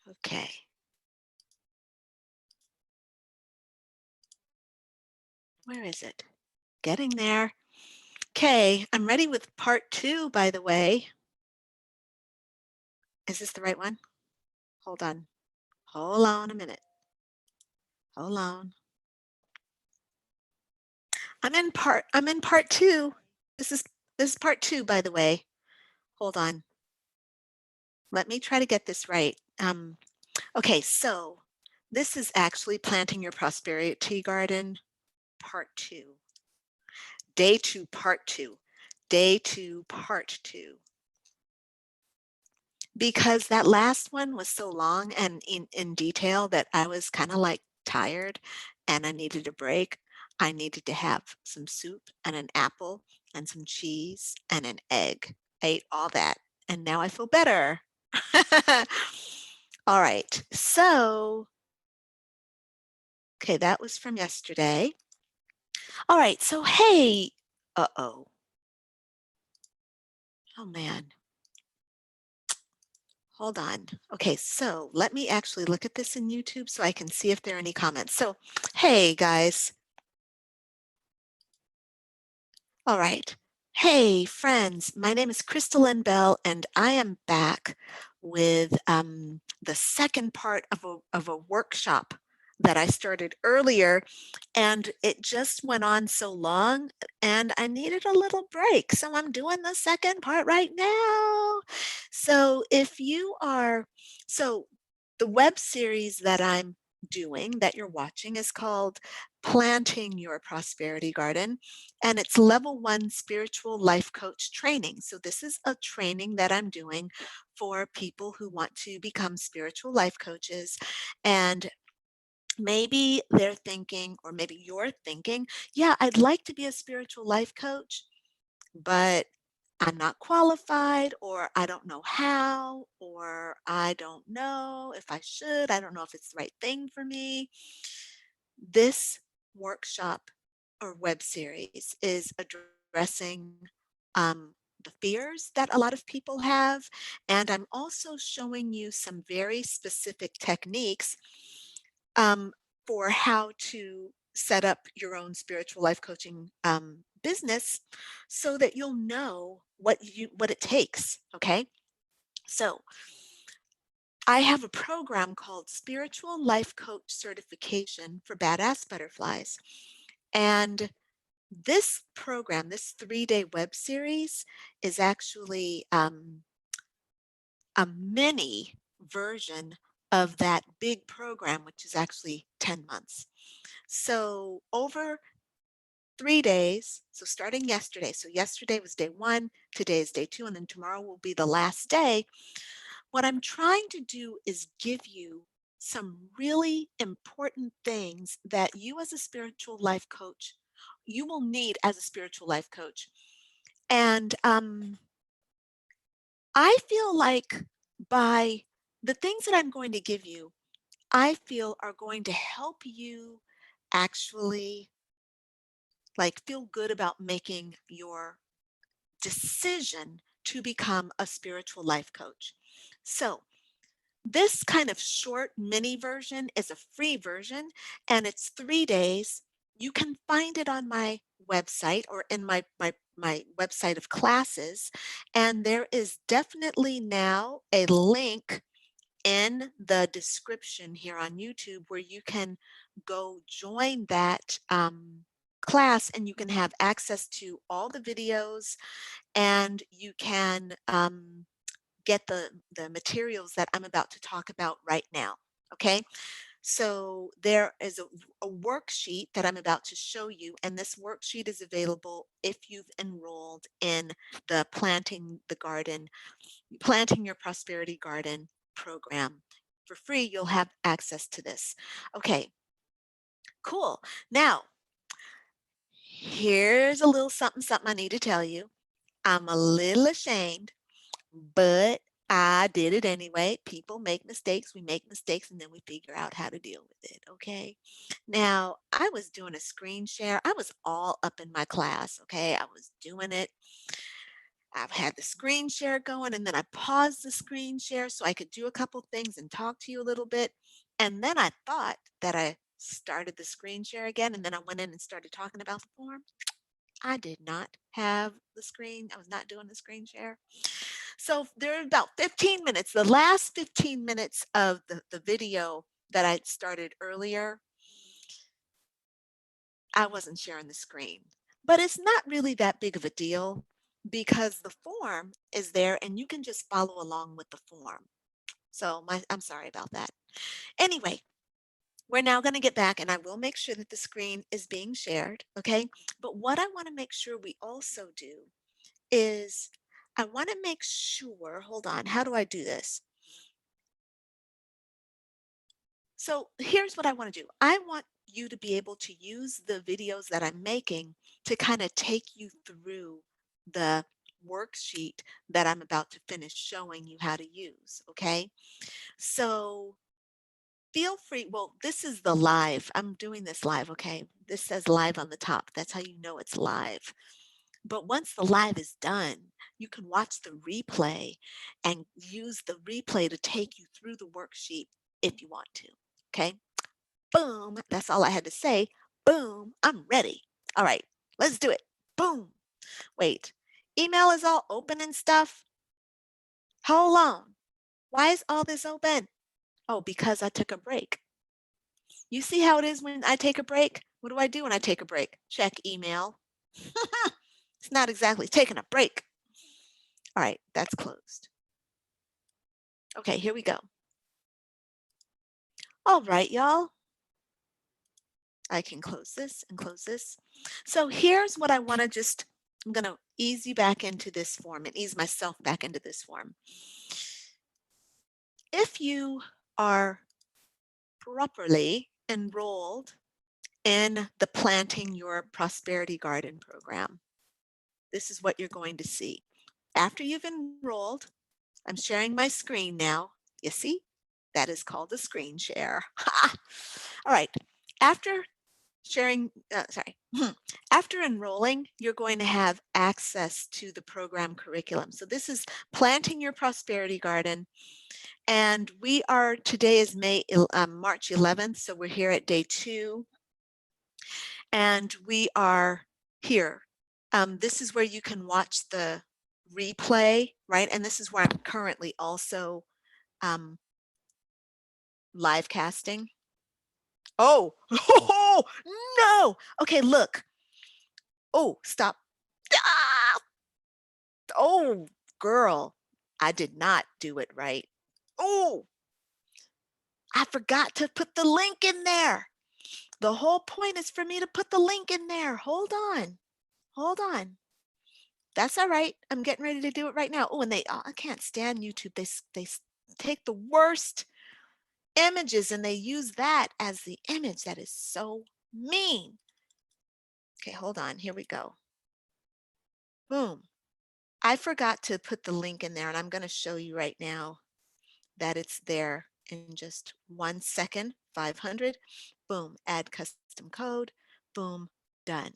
Okay, where is it? Getting there. Okay, I'm ready with part two, by the way. Is this the right one? Hold on. Hold on a minute. Hold on. I'm in part two. This is part two, by the way. Hold on. Let me try to get this right. Okay, so this is actually planting your prosperity garden, part two. Day two, part two. Day two, part two. Because that last one was so long and in detail that I was kind of like tired and I needed a break. I needed to have some soup and an apple and some cheese and an egg. I ate all that and now I feel better. All right. So, okay, that was from yesterday. All right. So, hey, uh-oh. Oh man. Hold on. Okay, so let me actually look at this in YouTube so I can see if there are any comments. So, hey guys. All right. Hey friends, my name is Crystalyn Bell and I am back with the second part of a workshop that I started earlier, and it just went on so long and I needed a little break. So I'm doing the second part right now. So if you are, so the web series that I'm doing that you're watching is called Planting Your Prosperity Garden, and it's level one spiritual life coach training. So this is a training that I'm doing for people who want to become spiritual life coaches. And maybe they're thinking, or maybe you're thinking, yeah, I'd like to be a spiritual life coach, but I'm not qualified, or I don't know how, or I don't know if I should. I don't know if it's the right thing for me. This workshop or web series is addressing the fears that a lot of people have. And I'm also showing you some very specific techniques um, for how to set up your own spiritual life coaching business so that you'll know what it takes. Okay. So I have a program called Spiritual Life Coach Certification for Badass Butterflies. And this program, this 3-day web series, is actually a mini version of that big program, which is actually 10 months. So, over 3 days, so starting yesterday, so yesterday was day one, today is day two, and then tomorrow will be the last day. What I'm trying to do is give you some really important things that you as a spiritual life coach, you will need as a spiritual life coach. And I feel like by the things that I'm going to give you, I feel are going to help you actually like feel good about making your decision to become a spiritual life coach. So, this kind of short mini version is a free version and it's 3 days. You can find it on my website or in my website of classes. And there is definitely now a link in the description here on YouTube where you can go join that class and you can have access to all the videos and you can get the materials that I'm about to talk about right now. Okay, so there is a worksheet that I'm about to show you, and this worksheet is available if you've enrolled in the Planting Your Prosperity Garden program. For free, you'll have access to this. Okay, cool. Now, here's a little something, something I need to tell you. I'm a little ashamed, but I did it anyway. People make mistakes. We make mistakes and then we figure out how to deal with it. Okay. Now, I was doing a screen share. I was all up in my class. Okay. I was doing it. I've had the screen share going, and then I paused the screen share so I could do a couple things and talk to you a little bit. And then I thought that I started the screen share again, and then I went in and started talking about the form. I did not have the screen. I was not doing the screen share. So there are about 15 minutes. The last 15 minutes of the video that I started earlier, I wasn't sharing the screen. But it's not really that big of a deal because the form is there and you can just follow along with the form. So I'm sorry about that. Anyway, we're now going to get back and I will make sure that the screen is being shared, okay? But what I want to make sure we also do is I want to make sure, hold on, how do I do this? So here's what I want to do. I want you to be able to use the videos that I'm making to kind of take you through the worksheet that I'm about to finish showing you how to use. Okay. So feel free. Well, this is the live. I'm doing this live. Okay. This says live on the top. That's how you know it's live. But once the live is done, you can watch the replay and use the replay to take you through the worksheet if you want to. Okay. Boom. That's all I had to say. Boom. I'm ready. All right. Let's do it. Boom. Wait. Email is all open and stuff. Hold on. Why is all this open? Oh, because I took a break. You see how it is when I take a break? What do I do when I take a break? Check email. It's not exactly taking a break. All right, that's closed. Okay, here we go. All right, y'all. I can close this and close this. So here's what I want to just, I'm going to ease you back into this form and ease myself back into this form. If you are properly enrolled in the Planting Your Prosperity Garden program, this is what you're going to see. After you've enrolled, I'm sharing my screen now. You see? That is called a screen share. All right. After sharing, after enrolling, you're going to have access to the program curriculum. So this is Planting Your Prosperity Garden. And today is March 11th. So we're here at day 2. And we are here. This is where you can watch the replay, right? And this is where I'm currently also live casting. Oh, oh no. Okay, look. Oh, stop. Ah! Oh, girl, I did not do it right. Oh, I forgot to put the link in there. The whole point is for me to put the link in there. Hold on. Hold on. That's all right. I'm getting ready to do it right now. Oh, and I can't stand YouTube. They take the worst images and they use that as the image. That is so mean. Okay, hold on. Here we go. Boom. I forgot to put the link in there, and I'm going to show you right now that it's there in just 1 second. 500. Boom. Add custom code. Boom. Done.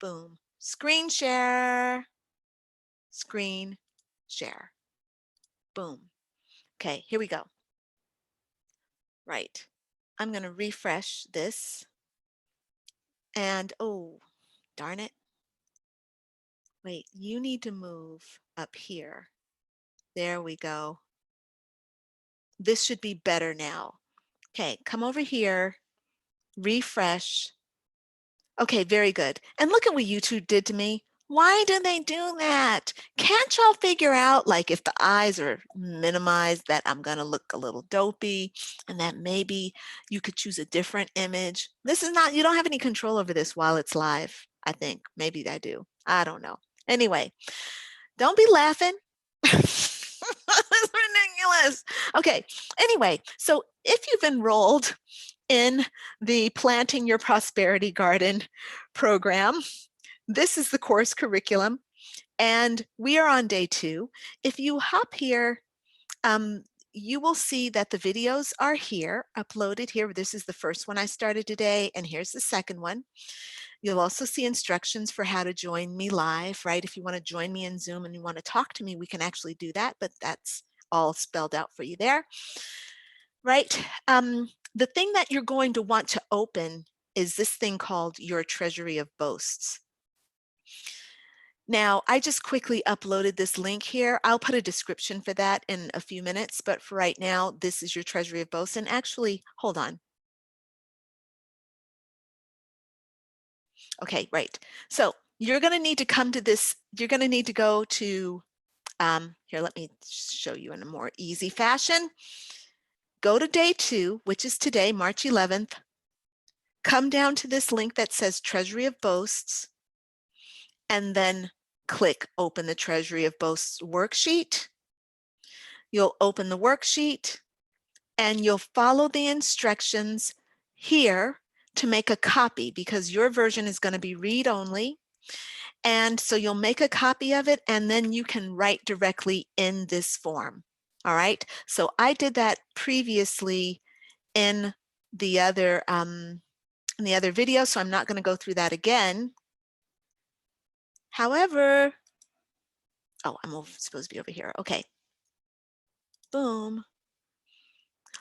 Boom. Screen share. Screen share. Boom. Okay, here we go. Right. I'm going to refresh this. And oh, darn it. Wait, you need to move up here. There we go. This should be better now. Okay, come over here, refresh. Okay, very good. And look at what YouTube did to me. Why do they do that? Can't y'all figure out, like, if the eyes are minimized, that I'm going to look a little dopey and that maybe you could choose a different image? This is not, you don't have any control over this while it's live, I think. Maybe I do. I don't know. Anyway, don't be laughing. It's ridiculous. Okay, anyway, so if you've enrolled in the Planting Your Prosperity Garden program, this is the course curriculum, and we are on day 2. If you hop here, you will see that the videos are here, uploaded here. This is the first one I started today, and here's the second one. You'll also see instructions for how to join me live, right? If you want to join me in Zoom and you want to talk to me, we can actually do that, but that's all spelled out for you there, right? The thing that you're going to want to open is this thing called your treasury of boasts. Now, I just quickly uploaded this link here. I'll put a description for that in a few minutes, but for right now, this is your treasury of boasts. And actually, hold on. Okay, right. So you're going to need to come to this. You're going to need to go to, here, let me show you in a more easy fashion. Go to day 2, which is today, March 11th. Come down to this link that says Treasury of Boasts, and then click Open the Treasury of Boasts worksheet. You'll open the worksheet, and you'll follow the instructions here to make a copy, because your version is going to be read only. And so you'll make a copy of it, and then you can write directly in this form. All right. So I did that previously in the other video, so I'm not going to go through that again. However, oh, I'm supposed to be over here. Okay. Boom.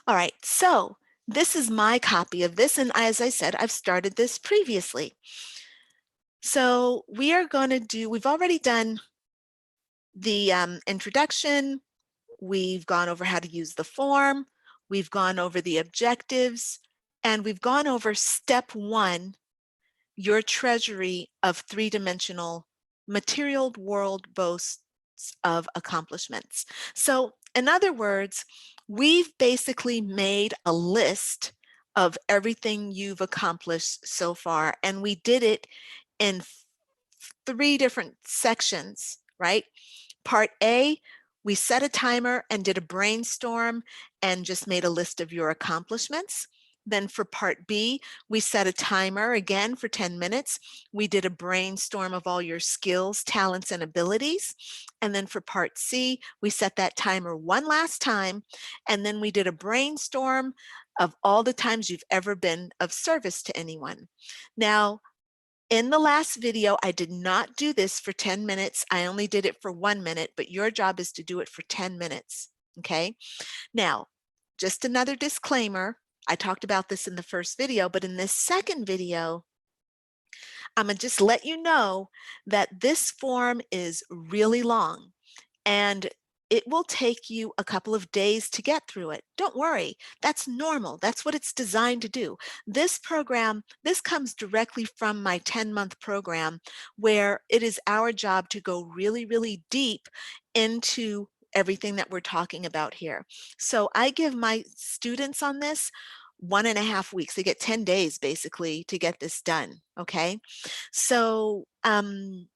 All right. So this is my copy of this, and as I said, I've started this previously. So we are going to do, we've already done the introduction. We've gone over how to use the form. We've gone over the objectives, and we've gone over step 1, your treasury of 3-dimensional material world boasts of accomplishments. So in other words, we've basically made a list of everything you've accomplished so far, and we did it in 3 different sections, right? Part A, we set a timer and did a brainstorm and just made a list of your accomplishments. Then for part B, we set a timer again for 10 minutes. We did a brainstorm of all your skills, talents, and abilities. And then for part C, we set that timer one last time. And then we did a brainstorm of all the times you've ever been of service to anyone. Now, in the last video, I did not do this for 10 minutes. I only did it for 1 minute, but your job is to do it for 10 minutes, okay? Now, just another disclaimer. I talked about this in the first video, but in this second video, I'm gonna just let you know that this form is really long, and it will take you a couple of days to get through it. Don't worry, that's normal. That's what it's designed to do. This program, this comes directly from my 10-month program, where it is our job to go really, really deep into everything that we're talking about here. So I give my students on this 1.5 weeks. They get 10 days basically to get this done, okay? So I'm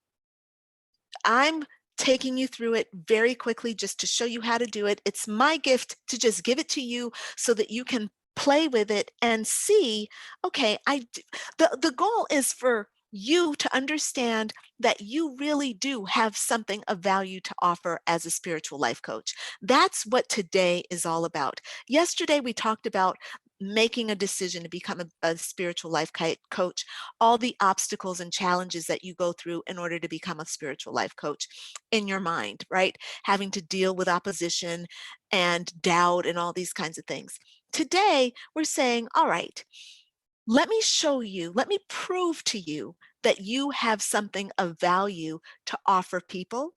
taking you through it very quickly just to show you how to do it. It's my gift to just give it to you so that you can play with it and see, okay, the goal is for you to understand that you really do have something of value to offer as a spiritual life coach. That's what today is all about. Yesterday, we talked about making a decision to become a spiritual life coach, all the obstacles and challenges that you go through in order to become a spiritual life coach in your mind, right? Having to deal with opposition and doubt and all these kinds of things. Today, we're saying, all right, let me show you, let me prove to you that you have something of value to offer people,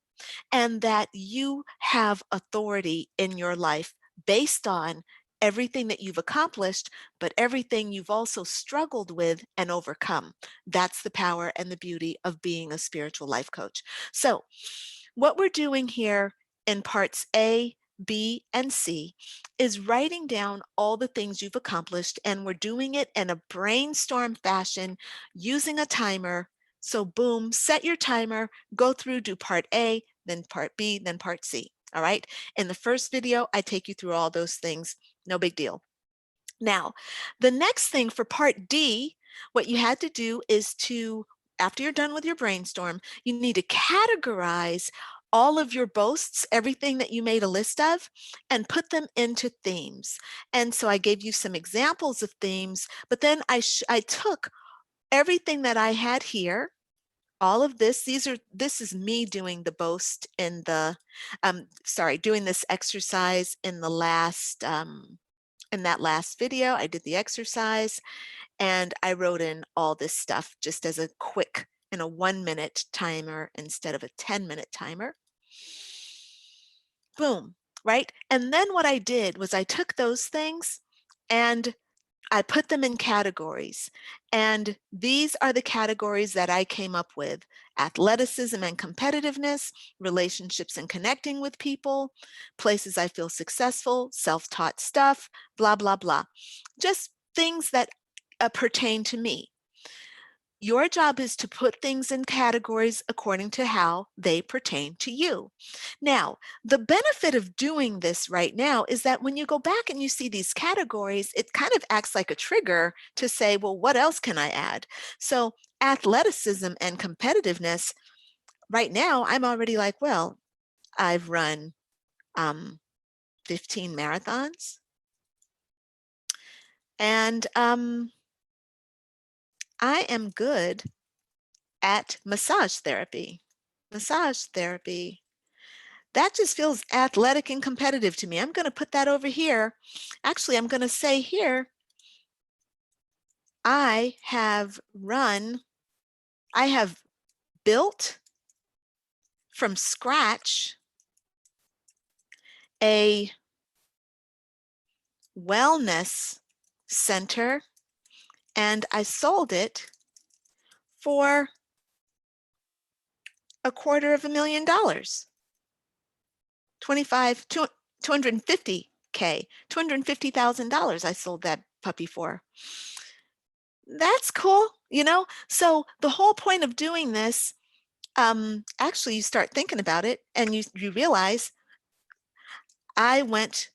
and that you have authority in your life based on everything that you've accomplished, but everything you've also struggled with and overcome. That's the power and the beauty of being a spiritual life coach. So, what we're doing here in parts A, B, and C is writing down all the things you've accomplished, and we're doing it in a brainstorm fashion using a timer. So, boom, set your timer, go through, do part A, then part B, then part C. All right. In the first video, I take you through all those things. No big deal. Now, the next thing for part D, what you had to do is to, after you're done with your brainstorm, you need to categorize all of your boasts, everything that you made a list of, and put them into themes. And so I gave you some examples of themes, but then I took everything that I had here, all of this, this is me doing the boast in the, doing this exercise in the last, in that last video. I did the exercise and I wrote in all this stuff just as a quick, in a 1-minute timer instead of a 10-minute timer. Boom, right? And then what I did was I took those things and I put them in categories. And these are the categories that I came up with: athleticism and competitiveness, relationships and connecting with people, places I feel successful, self-taught stuff, blah, blah, blah. Just things that pertain to me. Your job is to put things in categories according to how they pertain to you. Now, the benefit of doing this right now is that when you go back and you see these categories, it kind of acts like a trigger to say, well, what else can I add? So athleticism and competitiveness, right now, I'm already like, well, I've run 15 marathons, and I am good at massage therapy. Massage therapy. That just feels athletic and competitive to me. I'm going to put that over here. Actually, I'm going to say here, I have built from scratch a wellness center, and I sold it for $250,000. 250K, $250,000 I sold that puppy for. That's cool, you know? So the whole point of doing this, actually you start thinking about it and you realize I went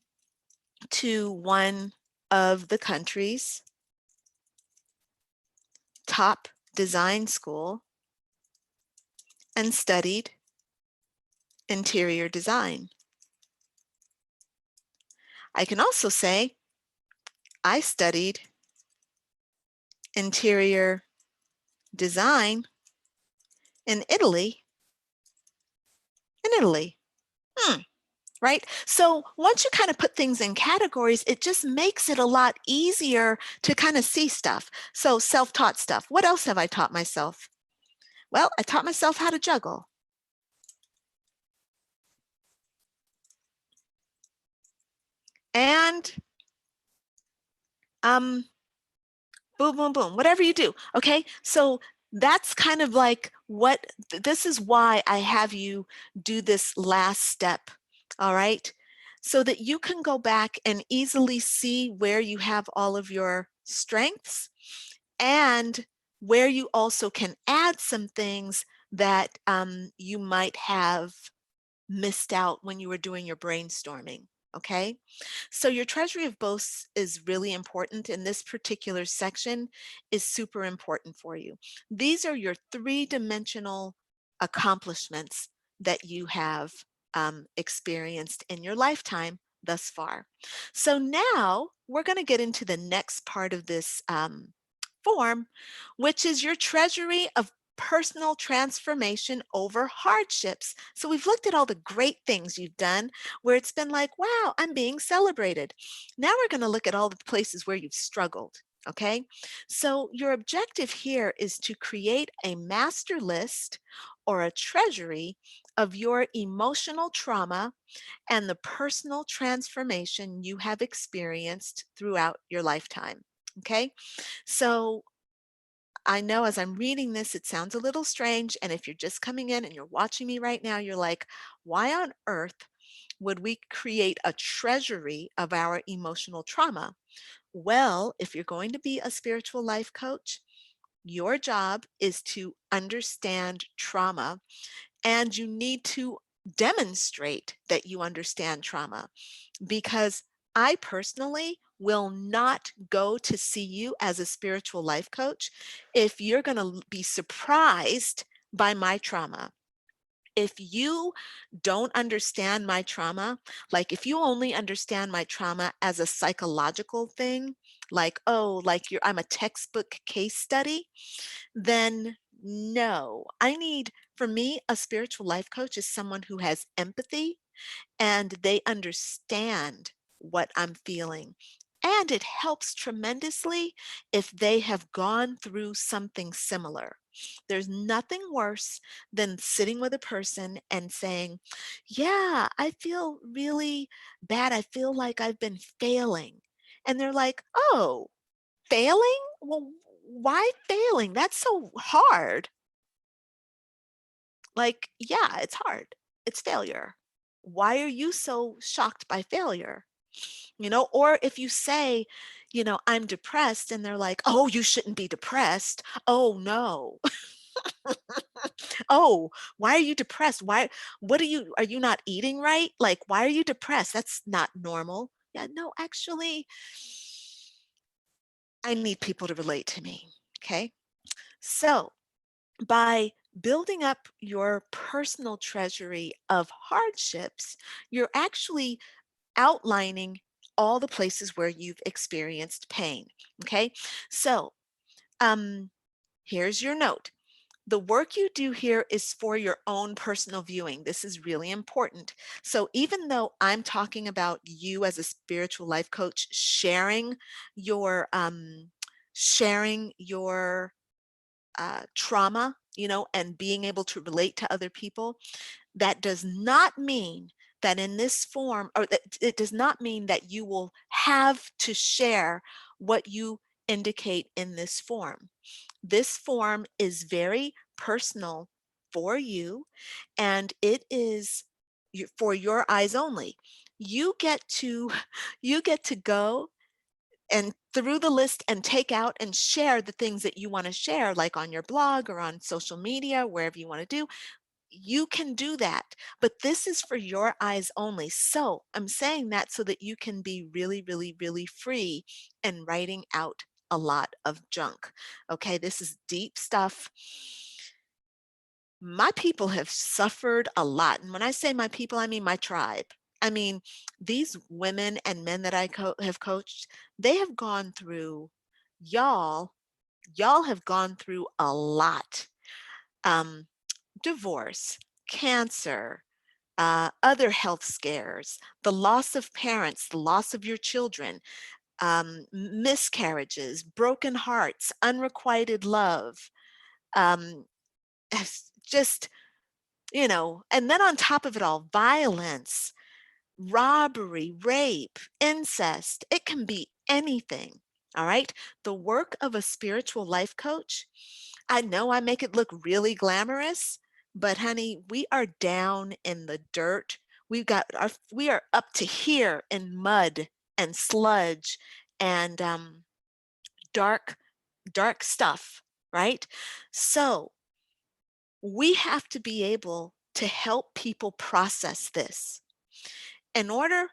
to one of the country's top design school and studied interior design. I can also say I studied interior design in Italy. Right? So once you kind of put things in categories, it just makes it a lot easier to kind of see stuff. So self-taught stuff. What else have I taught myself? Well, I taught myself how to juggle. And boom, boom, boom, whatever you do. Okay. So that's kind of like this is why I have you do this last step. All right. So that you can go back and easily see where you have all of your strengths and where you also can add some things that you might have missed out when you were doing your brainstorming. Okay, so your treasury of boasts is really important, and this particular section is super important for you. These are your three-dimensional accomplishments that you have experienced in your lifetime thus far. So now we're going to get into the next part of this form, which is your treasury of personal transformation over hardships. So we've looked at all the great things you've done where it's been like, wow, I'm being celebrated. Now we're going to look at all the places where you've struggled. Okay, so your objective here is to create a master list or a treasury of your emotional trauma and the personal transformation you have experienced throughout your lifetime. Okay, so I know as I'm reading this, it sounds a little strange. And if you're just coming in and you're watching me right now, you're like, why on earth would we create a treasury of our emotional trauma? Well, if you're going to be a spiritual life coach, your job is to understand trauma, and you need to demonstrate that you understand trauma, because I personally will not go to see you as a spiritual life coach if you're going to be surprised by my trauma. If you don't understand my trauma, like if you only understand my trauma as a psychological thing, like, oh, like I'm a textbook case study, then no. For me, a spiritual life coach is someone who has empathy and they understand what I'm feeling. And it helps tremendously if they have gone through something similar. There's nothing worse than sitting with a person and saying, yeah, I feel really bad. I feel like I've been failing. And they're like, oh, failing? Well, why failing? That's so hard. Like, yeah, it's hard. It's failure. Why are you so shocked by failure? Or if you say, I'm depressed, and they're like, oh, you shouldn't be depressed. Oh, no. Oh, why are you depressed? Are you not eating right? Like, why are you depressed? That's not normal. Yeah, no, actually, I need people to relate to me. Okay. So, by building up your personal treasury of hardships, you're actually outlining all the places where you've experienced pain. Okay. So, um, here's your note. The work you do here is for your own personal viewing. This is really important. So, even though I'm talking about you as a spiritual life coach sharing your trauma, and being able to relate to other people, that does not mean that in this form, or that it does not mean that you will have to share what you indicate in this form. This form is very personal for you, and it is for your eyes only. You get to you get to go and through the list and take out and share the things that you want to share, like on your blog or on social media, wherever you want to do. You can do that, but this is for your eyes only. So I'm saying that so that you can be really, really, really free and writing out a lot of junk. Okay, this is deep stuff. My people have suffered a lot. And when I say my people, I mean my tribe. I mean, these women and men that have coached, they have gone through, y'all, y'all have gone through a lot. Um, Divorce, cancer, other health scares, the loss of parents, the loss of your children, miscarriages, broken hearts, unrequited love, um, just, and then on top of it all, violence, robbery, rape, incest. It can be anything. All right. The work of a spiritual life coach, I know I make it look really glamorous, but honey, we are down in the dirt. We are up to here in mud and sludge and dark, dark stuff, right? So we have to be able to help people process this. In order,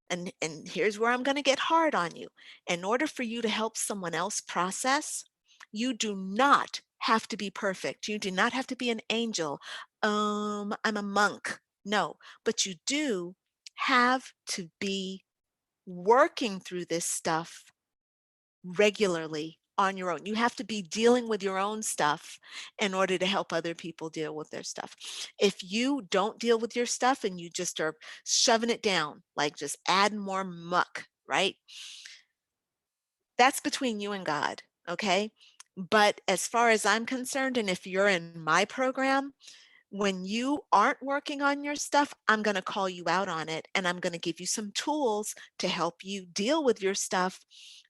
and here's where I'm going to get hard on you. In order for you to help someone else process, you do not have to be perfect. You do not have to be an angel. I'm a monk. No, but you do have to be working through this stuff regularly on your own. You have to be dealing with your own stuff in order to help other people deal with their stuff. If you don't deal with your stuff and you just are shoving it down, like just adding more muck, right? That's between you and God, okay? But as far as I'm concerned, and if you're in my program, when you aren't working on your stuff, I'm going to call you out on it and I'm going to give you some tools to help you deal with your stuff.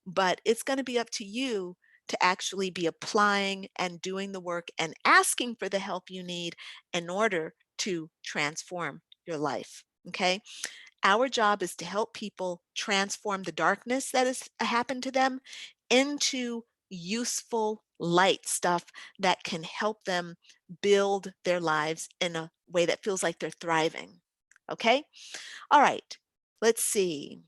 But it's going to be up to you to actually be applying and doing the work and asking for the help you need in order to transform your life. Okay. Our job is to help people transform the darkness that has happened to them into useful light stuff that can help them build their lives in a way that feels like they're thriving. Okay? All right. Let's see.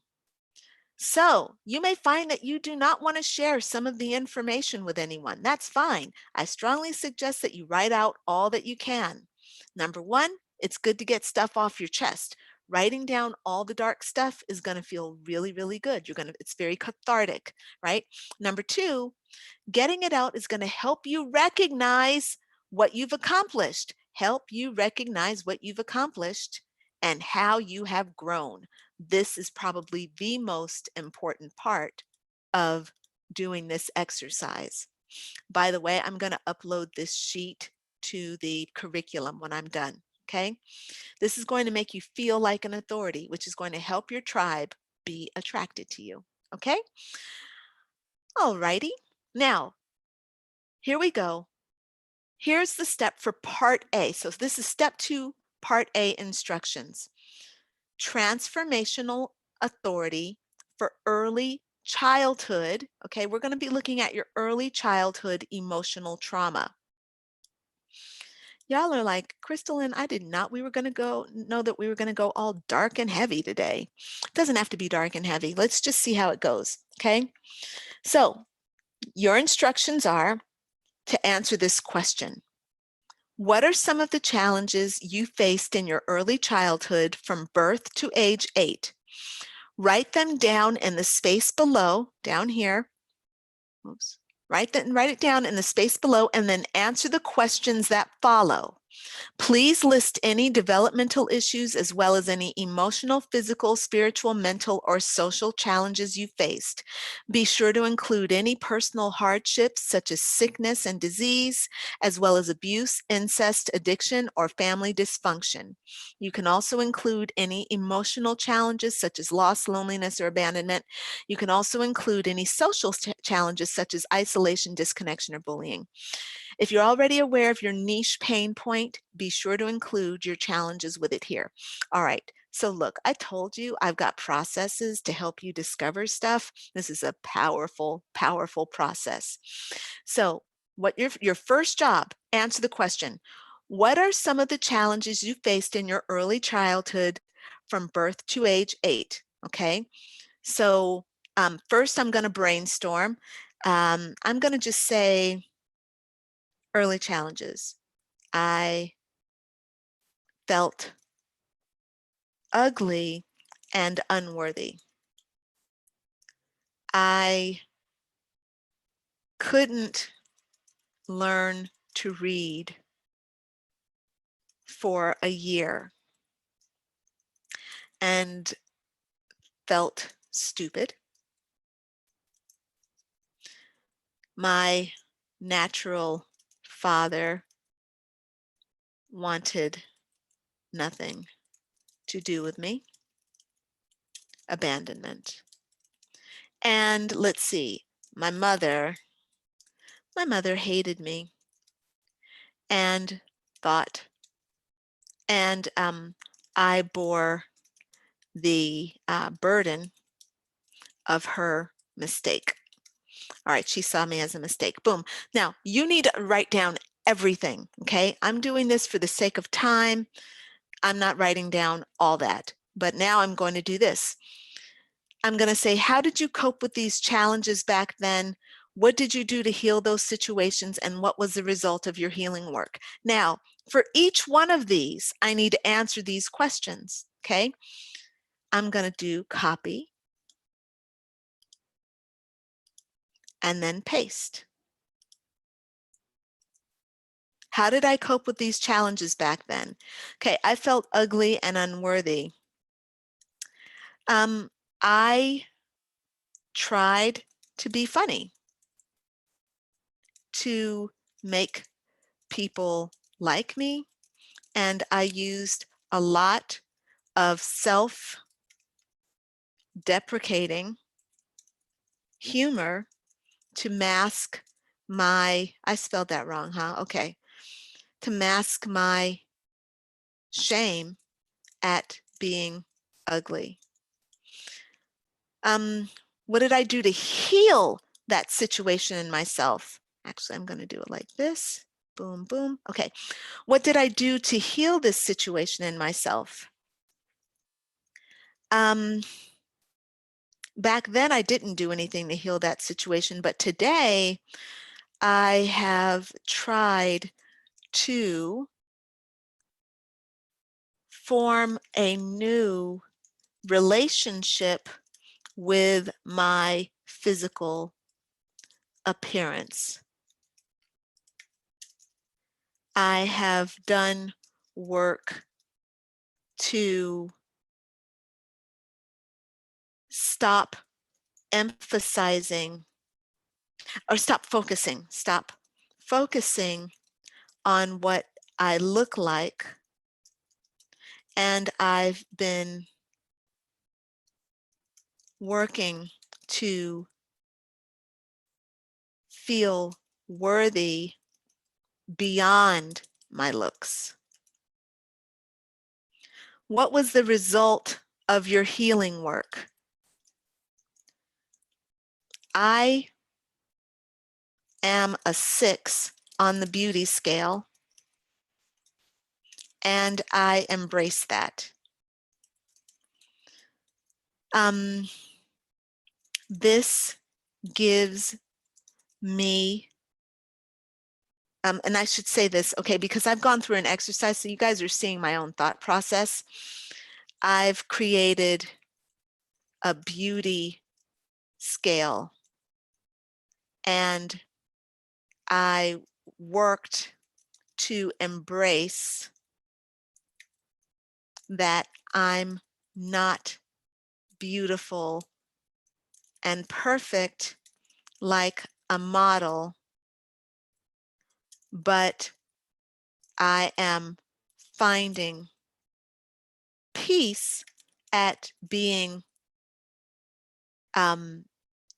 So, you may find that you do not want to share some of the information with anyone. That's fine. I strongly suggest that you write out all that you can. Number one, it's good to get stuff off your chest. Writing down all the dark stuff is going to feel really, really good. It's very cathartic, right? Number two, getting it out is going to help you recognize what you've accomplished, and how you have grown. This is probably the most important part of doing this exercise. By the way, I'm going to upload this sheet to the curriculum when I'm done, okay? This is going to make you feel like an authority, which is going to help your tribe be attracted to you, okay? All righty. Now, here we go. Here's the step for part A. So this is step 2, part A instructions. Transformational authority for early childhood. Okay, we're going to be looking at your early childhood emotional trauma. Y'all are like, Crystal, and I did not know that we were going to go all dark and heavy today. It doesn't have to be dark and heavy. Let's just see how it goes. Okay, so your instructions are to answer this question. What are some of the challenges you faced in your early childhood from birth to age 8? Write them down in the space below, down here. Oops. Write it down in the space below and then answer the questions that follow. Please list any developmental issues as well as any emotional, physical, spiritual, mental, or social challenges you faced. Be sure to include any personal hardships such as sickness and disease, as well as abuse, incest, addiction, or family dysfunction. You can also include any emotional challenges such as loss, loneliness, or abandonment. You can also include any social challenges such as isolation, disconnection, or bullying. If you're already aware of your niche pain point, be sure to include your challenges with it here. All right, so look, I told you I've got processes to help you discover stuff. This is a powerful, powerful process. So what your first job, answer the question, what are some of the challenges you faced in your early childhood from birth to age 8? Okay, so first I'm going to brainstorm. I'm going to just say, early challenges. I felt ugly and unworthy. I couldn't learn to read for a year and felt stupid. My natural father wanted nothing to do with me. Abandonment. And let's see, my mother hated me and thought, and I bore the burden of her mistake. All right, she saw me as a mistake. Boom. Now, you need to write down everything, okay? I'm doing this for the sake of time. I'm not writing down all that, but now I'm going to do this. I'm going to say, how did you cope with these challenges back then? What did you do to heal those situations? And what was the result of your healing work? Now, for each one of these, I need to answer these questions, okay? I'm going to do copy and then paste. How did I cope with these challenges back then? Okay, I felt ugly and unworthy. I tried to be funny, to make people like me, and I used a lot of self-deprecating humor to mask my, I spelled that wrong, huh? Okay. To mask my shame at being ugly. What did I do to heal that situation in myself? Actually, I'm going to do it like this. Boom, boom. Okay. What did I do to heal this situation in myself? Back then, I didn't do anything to heal that situation, but today I have tried to form a new relationship with my physical appearance. I have done work to stop emphasizing or stop focusing on what I look like. And I've been working to feel worthy beyond my looks. What was the result of your healing work? I am a 6 on the beauty scale, and I embrace that. This gives me, and I should say this, okay, because I've gone through an exercise, so you guys are seeing my own thought process. I've created a beauty scale, and I worked to embrace that I'm not beautiful and perfect like a model, but I am finding peace at being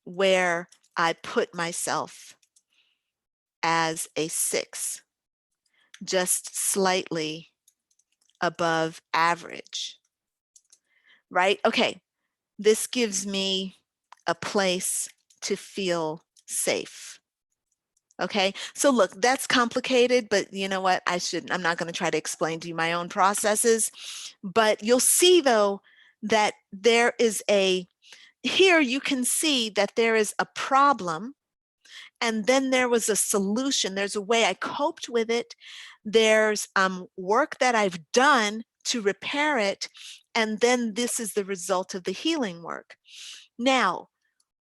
where I put myself as a 6, just slightly above average, right? Okay, this gives me a place to feel safe. Okay, so look, that's complicated, but you know what? I'm not going to try to explain to you my own processes, but you'll see though that here you can see that there is a problem, and then there was a solution. There's a way I coped with it. There's work that I've done to repair it, and then this is the result of the healing work. Now,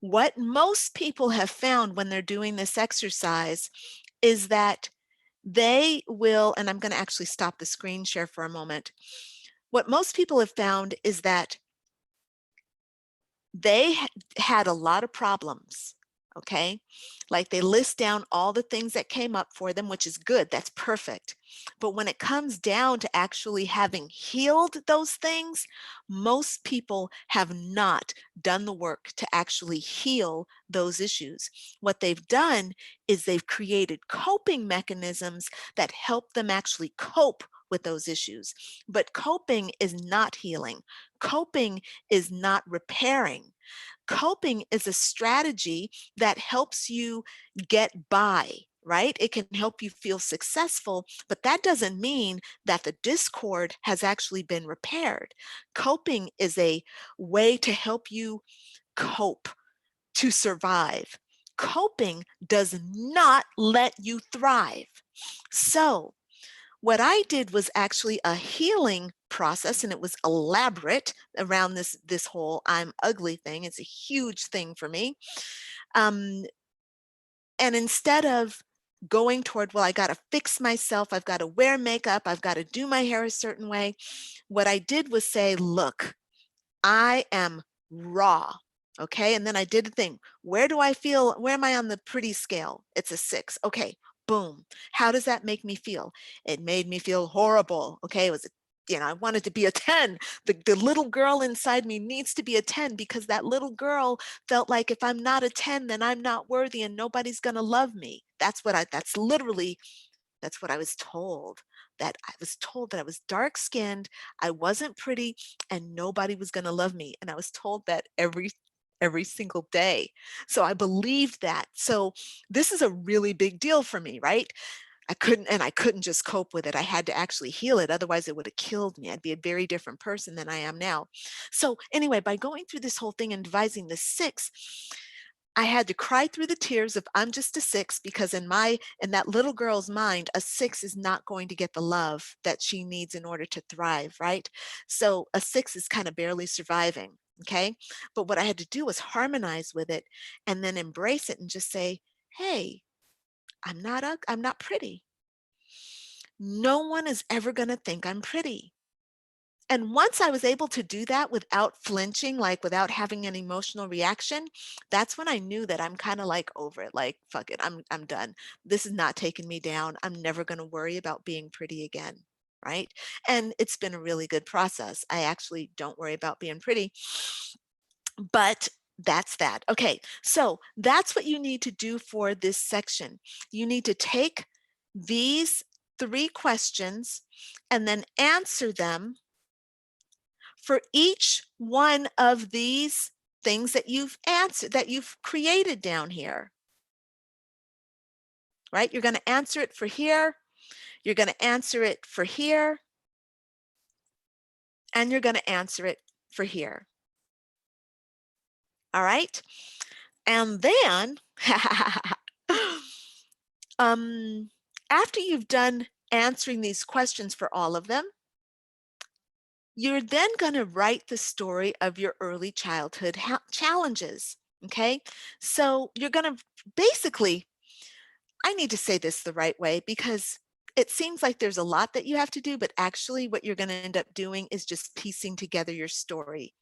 what most people have found when they're doing this exercise is that they will, and I'm going to actually stop the screen share for a moment. What most people have found is that they had a lot of problems, okay? Like they list down all the things that came up for them, which is good, that's perfect. But when it comes down to actually having healed those things, most people have not done the work to actually heal those issues. What they've done is they've created coping mechanisms that help them actually cope with those issues. But coping is not healing. Coping is not repairing. Coping is a strategy that helps you get by, right? It can help you feel successful, but that doesn't mean that the discord has actually been repaired. Coping is a way to help you cope, to survive. Coping does not let you thrive. So, what I did was actually a healing process, and it was elaborate around this whole I'm ugly thing. It's a huge thing for me. And instead of going toward, well, I got to fix myself, I've got to wear makeup, I've got to do my hair a certain way, what I did was say, look, I am raw. Okay. And then I did the thing. Where am I on the pretty scale? It's a 6. Okay. Boom. How does that make me feel? It made me feel horrible. Okay. It was, I wanted to be a 10. The little girl inside me needs to be a 10 because that little girl felt like if I'm not a 10, then I'm not worthy and nobody's going to love me. That's what I was told. That I was told that I was dark skinned, I wasn't pretty, and nobody was going to love me. And I was told that every single day. So I believed that. So this is a really big deal for me, right? I couldn't just cope with it. I had to actually heal it. Otherwise it would have killed me. I'd be a very different person than I am now. So anyway, by going through this whole thing and devising the 6, I had to cry through the tears of I'm just a 6 because in that little girl's mind, a 6 is not going to get the love that she needs in order to thrive, right? So a 6 is kind of barely surviving, okay? But what I had to do was harmonize with it and then embrace it and just say, "Hey, I'm not pretty. No one is ever going to think I'm pretty." And once I was able to do that without flinching, like without having an emotional reaction, that's when I knew that I'm kind of like over it. Like, fuck it, I'm done. This is not taking me down. I'm never going to worry about being pretty again. Right. And it's been a really good process. I actually don't worry about being pretty, but that's that. Okay. So that's what you need to do for this section. You need to take these 3 questions and then answer them for each one of these things that you've answered, that you've created down here, right? You're going to answer it for here, you're going to answer it for here, and you're going to answer it for here. All right? And then, after you've done answering these questions for all of them, you're then going to write the story of your early childhood challenges. Okay? So you're going to basically, I need to say this the right way because it seems like there's a lot that you have to do, but actually what you're going to end up doing is just piecing together your story,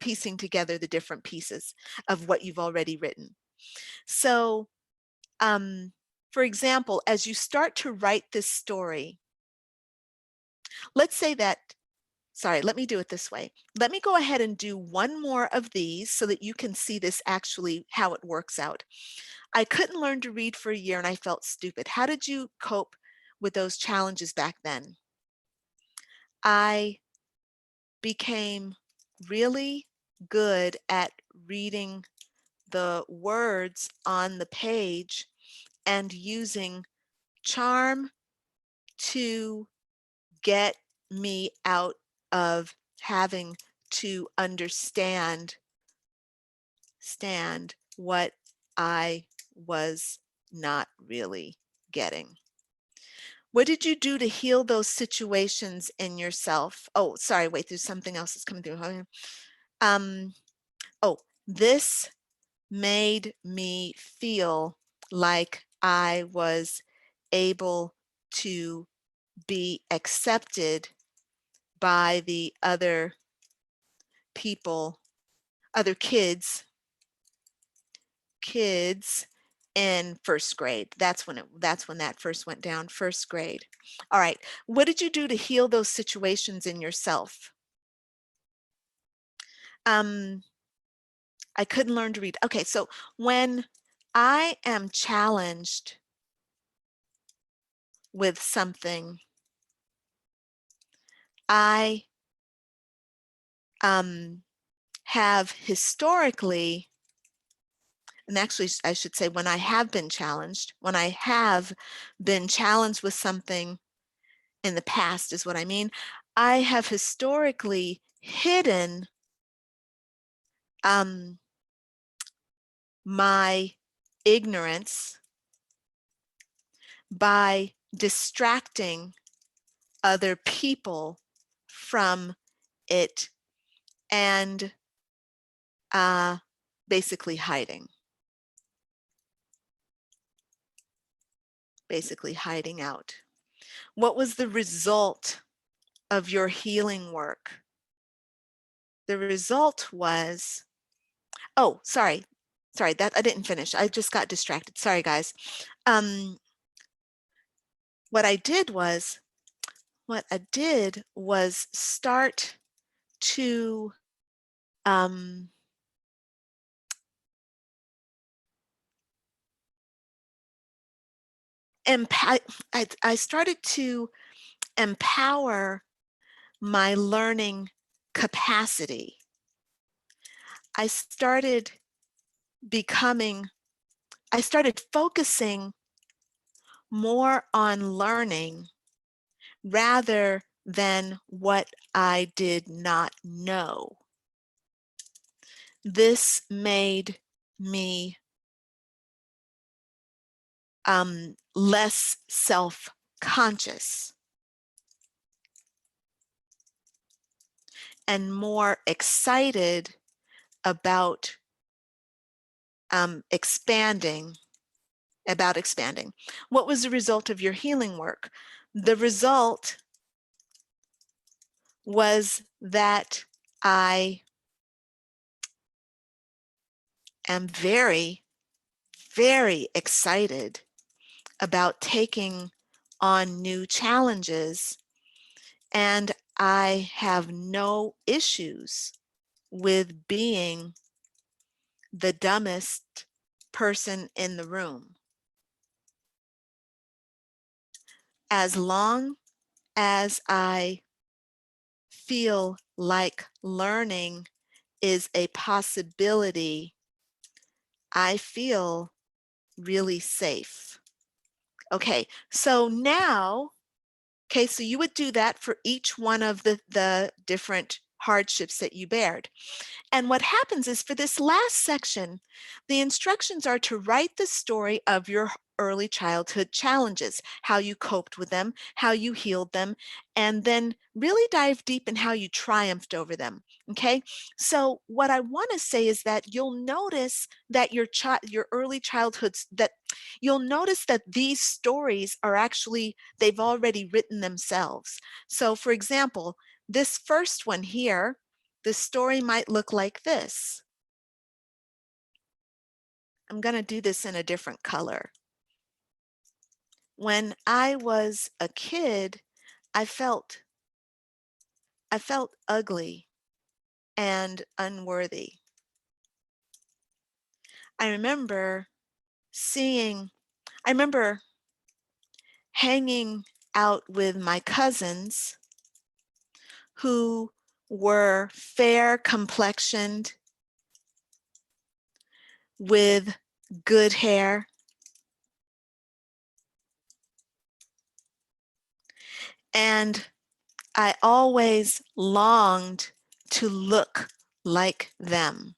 piecing together the different pieces of what you've already written. So, for example, as you start to write this story, let's say that, sorry, let me do it this way. Let me go ahead and do one more of these so that you can see this actually, how it works out. I couldn't learn to read for a year and I felt stupid. How did you cope with those challenges back then? I became really good at reading the words on the page and using charm to get me out of having to understand what I was not really getting. What did you do to heal those situations in yourself? Oh, sorry, wait, there's something else that's coming through. Um, oh, this made me feel like I was able to be accepted by the other people, other kids in first grade. That's when that first went down, first grade. All right. What did you do to heal those situations in yourself? Um, I couldn't learn to read. Okay, so when I am challenged with something, I have historically, and actually I should say when I have been challenged, with something in the past is what I mean, I have historically hidden my ignorance by distracting other people from it and basically hiding out. What was the result of your healing work? The result was, oh, sorry, that I didn't finish. I just got distracted. Sorry, guys. What I did was start to I started to empower my learning capacity. I started focusing more on learning rather than what I did not know. This made me less self-conscious, and more excited about expanding. What was the result of your healing work? The result was that I am very, very excited about taking on new challenges, and I have no issues with being the dumbest person in the room, as long as I feel like learning is a possibility. I feel really safe. Okay, so now, okay, so you would do that for each one of the different hardships that you bared. And what happens is, for this last section, the instructions are to write the story of your early childhood challenges, how you coped with them, how you healed them, and then really dive deep in how you triumphed over them. Okay, so what I want to say is that you'll notice that your early childhoods, that you'll notice that these stories are actually, they've already written themselves. So for example, this first one here, the story might look like this. I'm going to do this in a different color. When I was a kid, I felt ugly and unworthy. I remember seeing, I remember hanging out with my cousins who were fair complexioned with good hair, and I always longed to look like them.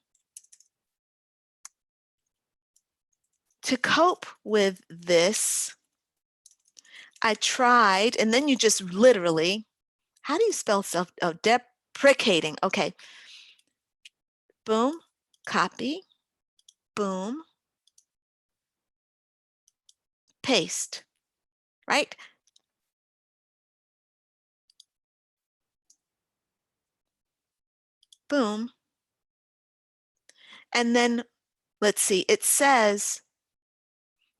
To cope with this, I tried, and then you just literally, how do you spell self, oh, deprecating. Okay. Boom, copy, boom, paste, right? Boom. And then let's see, it says,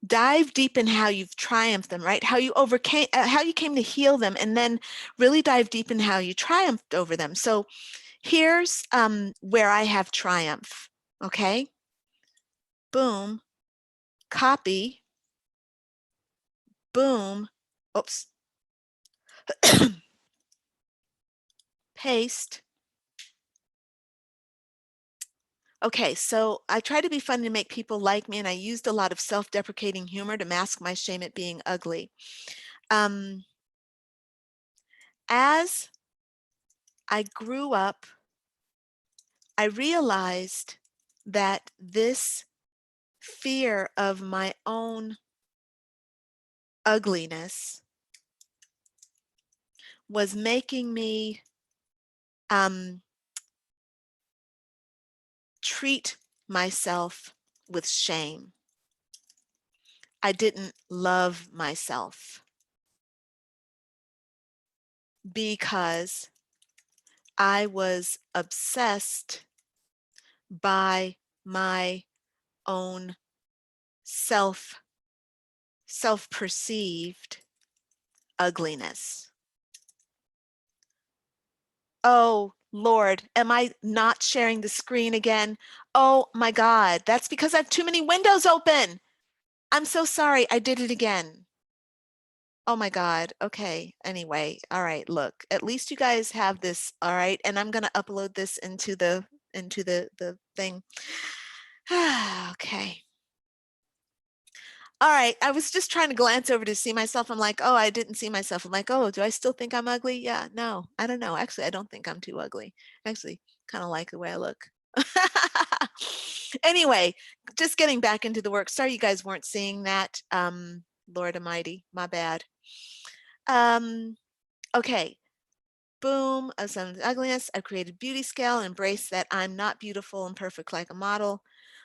dive deep in how you've triumphed them, right? How you overcame, how you came to heal them, and then really dive deep in how you triumphed over them. So here's where I have triumph, okay? Boom, copy, boom, oops, paste. Okay, so I try to be fun to make people like me, and I used a lot of self-deprecating humor to mask my shame at being ugly. As I grew up, I realized that this fear of my own ugliness was making me treat myself with shame. I didn't love myself because I was obsessed by my own self-perceived ugliness. Oh, Lord, am I not sharing the screen again? Oh my God, that's because I have too many windows open. I'm so sorry, I did it again. Oh my God, okay, anyway, all right, look, at least you guys have this, all right, and I'm gonna upload this into the thing. Okay. All right, I was just trying to glance over to see myself. I'm like, oh, I didn't see myself. I'm like, oh, do I still think I'm ugly? Yeah, no, I don't know. Actually, I don't think I'm too ugly. Actually, kind of like the way I look. Anyway, just getting back into the work. Sorry you guys weren't seeing that. Lord Almighty, my bad. Okay. Boom, of some ugliness. I've created beauty scale and embraced that I'm not beautiful and perfect like a model.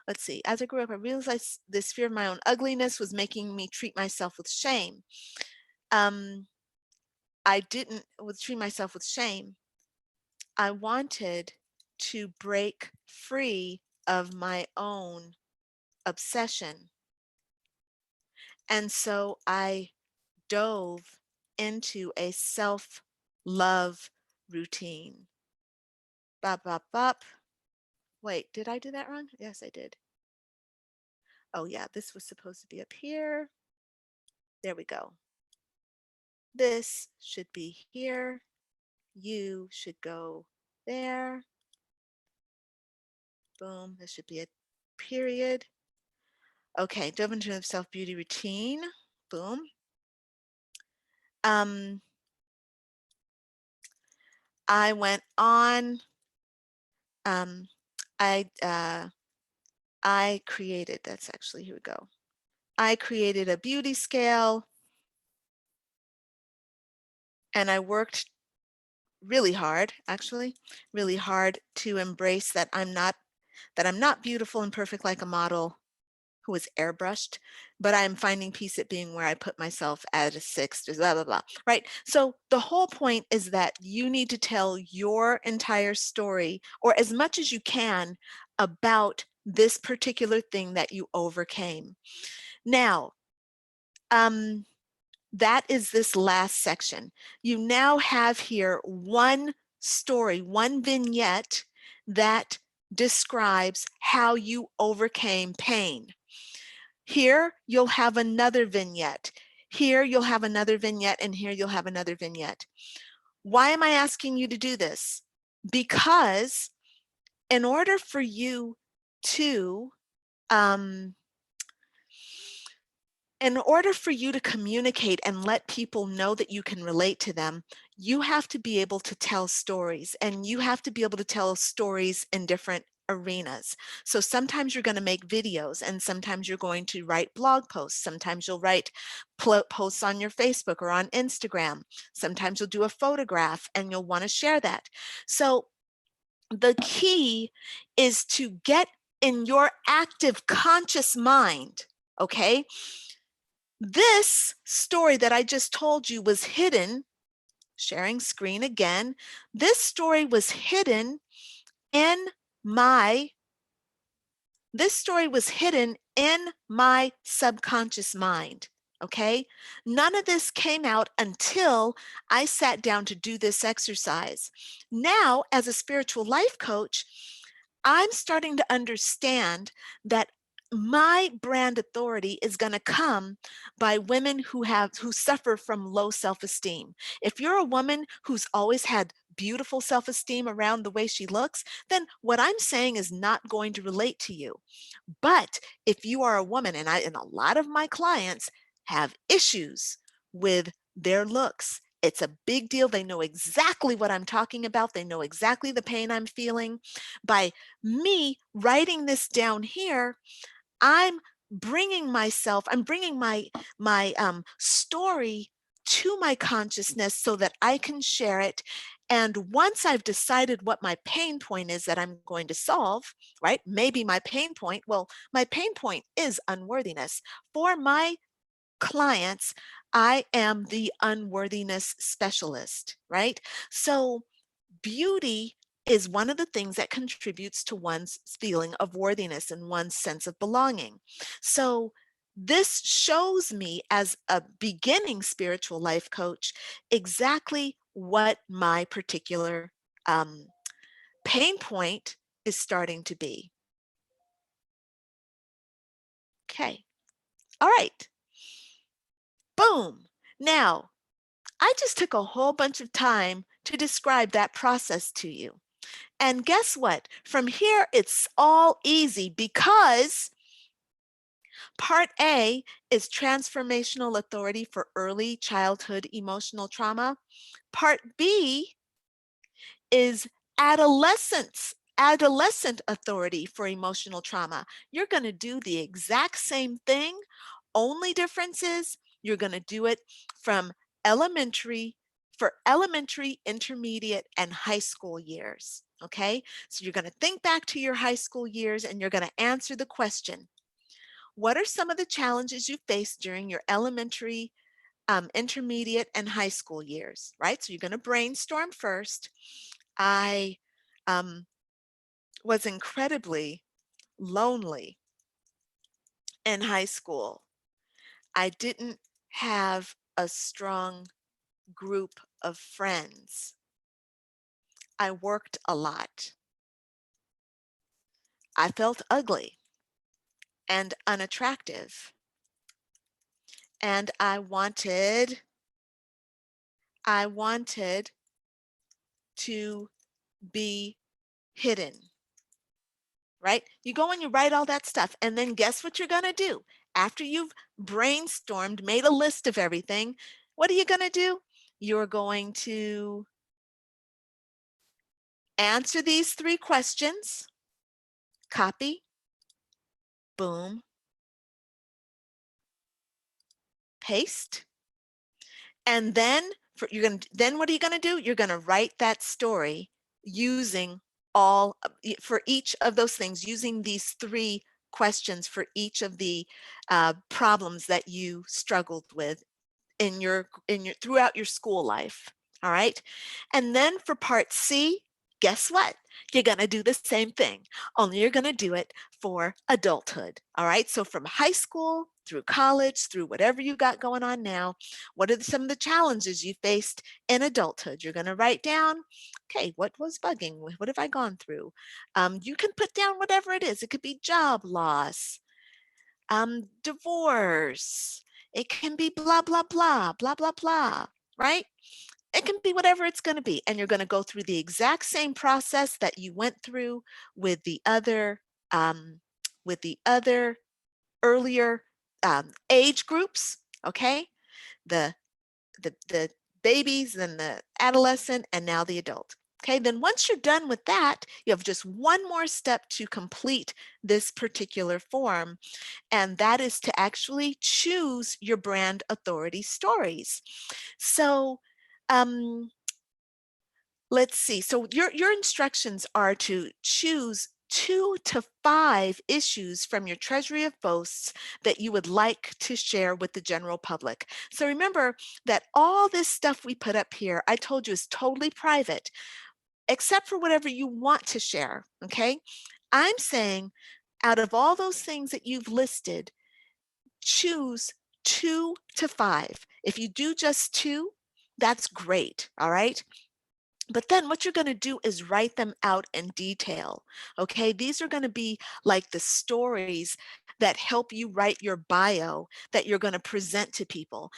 Let's see. As I grew up, I realized this fear of my own ugliness was making me treat myself with shame. I didn't treat myself with shame. I wanted to break free of my own obsession. And so I dove into a self-love routine. Bop, bop, bop. Wait, did I do that wrong? Yes, I did. Oh yeah, this was supposed to be up here. There we go. This should be here. You should go there. Boom, this should be a period. Okay, dove into a self-beauty routine. Boom. I went on, um, I created, that's actually, here we go. I created a beauty scale and I worked really hard, actually, really hard to embrace that I'm not beautiful and perfect like a model who is airbrushed, but I'm finding peace at being where I put myself at a 6, blah, blah, blah, right? So the whole point is that you need to tell your entire story, or as much as you can, about this particular thing that you overcame. Now, that is this last section. You now have here one story, one vignette that describes how you overcame pain. Here you'll have another vignette. Here you'll have another vignette, and here you'll have another vignette. Why am I asking you to do this? Because in order for you to communicate and let people know that you can relate to them, you have to be able to tell stories, and you have to be able to tell stories in different arenas. So sometimes you're going to make videos, and sometimes you're going to write blog posts. Sometimes you'll write posts on your Facebook or on Instagram. Sometimes you'll do a photograph and you'll want to share that. So the key is to get in your active conscious mind, okay? This story that I just told you was hidden, sharing screen again. This story was hidden in my, subconscious mind, okay? None of this came out until I sat down to do this exercise. Now, as a spiritual life coach, I'm starting to understand that my brand authority is going to come by women who suffer from low self-esteem. If you're a woman who's always had beautiful self-esteem around the way she looks, then what I'm saying is not going to relate to you. But if you are a woman, and a lot of my clients have issues with their looks, it's a big deal. They know exactly what I'm talking about. They know exactly the pain I'm feeling. By me writing this down here, I'm bringing my story to my consciousness so that I can share it. And once I've decided what my pain point is that I'm going to solve, right? Maybe my pain point is unworthiness. For my clients, I am the unworthiness specialist, right? So beauty is one of the things that contributes to one's feeling of worthiness and one's sense of belonging. So this shows me, as a beginning spiritual life coach, exactly what my particular pain point is starting to be. Okay. All right. Boom. Now, I just took a whole bunch of time to describe that process to you. And guess what? From here, it's all easy because part A is transformational authority for early childhood emotional trauma. Part B is adolescence adolescent authority for emotional trauma. You're going to do the exact same thing. Only difference is you're going to do it from elementary, for elementary, intermediate, and high school years. Okay, so you're going to think back to your high school years and you're going to answer the question: what are some of the challenges you faced during your elementary, intermediate, and high school years? Right, so you're going to brainstorm first. I um, was incredibly lonely in high school. I didn't have a strong group of friends. I worked a lot. I felt ugly and unattractive. And I wanted to be hidden, right? You go and you write all that stuff. And then guess what you're going to do? After you've brainstormed, made a list of everything, what are you going to do? You're going to answer these 3 questions, copy, boom, paste, and then then what are you going to do? You're going to write that story using for each of those things, using these 3 questions for each of the problems that you struggled with in your throughout your school life. All right. And then for part C, guess what? You're going to do the same thing, only you're going to do it for adulthood. All right. So from high school through college, through whatever you got going on now, what are some of the challenges you faced in adulthood? You're going to write down, okay, what was bugging? What have I gone through? You can put down whatever it is. It could be job loss, divorce. It can be blah, blah, blah, blah, blah, blah, right? It can be whatever it's going to be. And you're going to go through the exact same process that you went through with the other, um, with the other earlier age groups. Okay. The, the babies, then the adolescent, and now the adult. Okay, then once you're done with that, you have just one more step to complete this particular form, and that is to actually choose your brand authority stories. So let's see. So your instructions are to choose 2 to 5 issues from your treasury of posts that you would like to share with the general public. So remember that all this stuff we put up here, I told you, is totally private, except for whatever you want to share. Okay. I'm saying out of all those things that you've listed, choose 2 to 5. If you do just 2, that's great. All right. But then what you're going to do is write them out in detail. Okay. These are going to be like the stories that help you write your bio that you're going to present to people.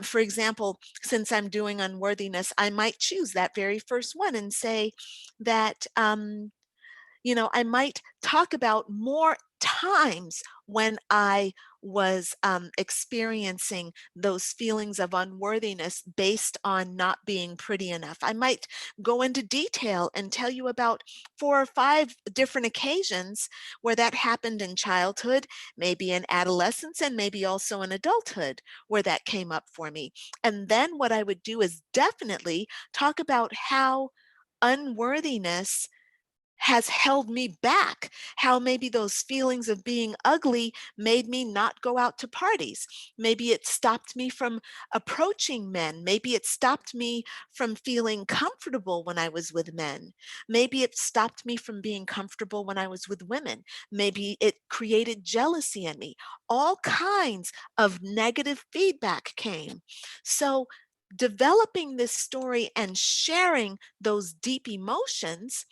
For example, since I'm doing unworthiness, I might choose that very first one and say that, I might talk about more times when I was experiencing those feelings of unworthiness based on not being pretty enough. I might go into detail and tell you about 4 or 5 different occasions where that happened in childhood, maybe in adolescence, and maybe also in adulthood where that came up for me. And then what I would do is definitely talk about how unworthiness has held me back, how maybe those feelings of being ugly made me not go out to parties. Maybe it stopped me from approaching men. Maybe it stopped me from feeling comfortable when I was with men. Maybe it stopped me from being comfortable when I was with women. Maybe it created jealousy in me. All kinds of negative feedback came. So, developing this story and sharing those deep emotions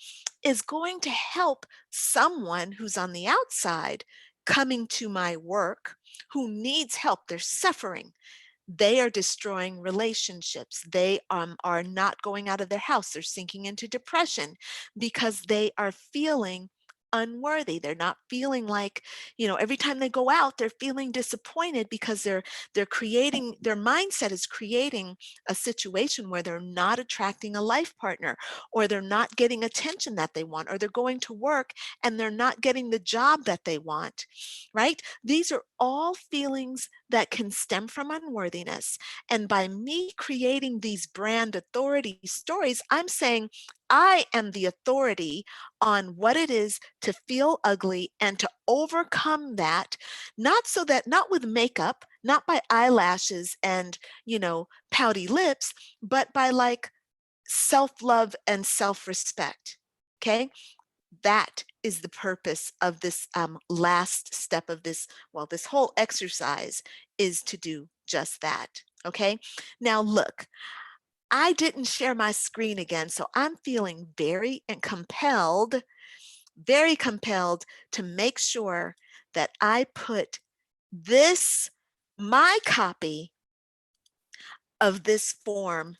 is going to help someone who's on the outside coming to my work who needs help. They're suffering. They are destroying relationships. They are not going out of their house. They're sinking into depression because they are feeling unworthy. They're not feeling like, every time they go out, they're feeling disappointed because they're creating, their mindset is creating a situation where they're not attracting a life partner, or they're not getting attention that they want, or they're going to work and they're not getting the job that they want, right? These are all feelings that can stem from unworthiness. And by me creating these brand authority stories, I'm saying I am the authority on what it is to feel ugly and to overcome that, not with makeup, not by eyelashes and, pouty lips, but by like self-love and self-respect. Okay. That is the purpose of this last step of this. Well, this whole exercise is to do just that. Okay. Now, look, I didn't share my screen again, so I'm feeling very compelled to make sure that I put my copy of this form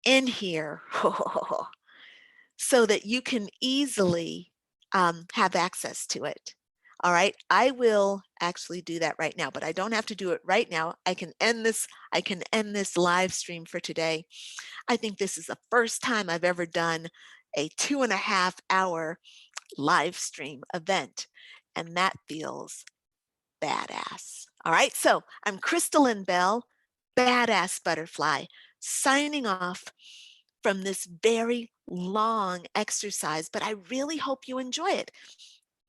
in here so that you can easily have access to it. All right, I will actually do that right now, but I don't have to do it right now. I can end this live stream for today. I think this is the first time I've ever done a 2.5 hour live stream event, and that feels badass. All right, so I'm Crystalline Bell, Badass Butterfly, signing off from this very long exercise, but I really hope you enjoy it.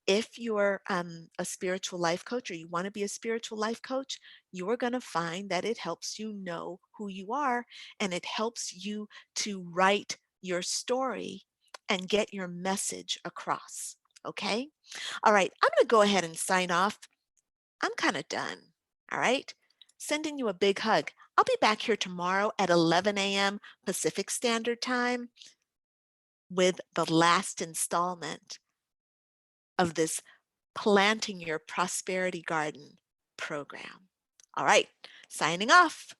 If you're a spiritual life coach, or you want to be a spiritual life coach, you're going to find that it helps you know who you are, and it helps you to write your story and get your message across. Okay. All right. I'm going to go ahead and sign off. I'm kind of done. All right. Sending you a big hug. I'll be back here tomorrow at 11 a.m. Pacific Standard Time with the last installment of this Planting Your Prosperity Garden program. All right, signing off.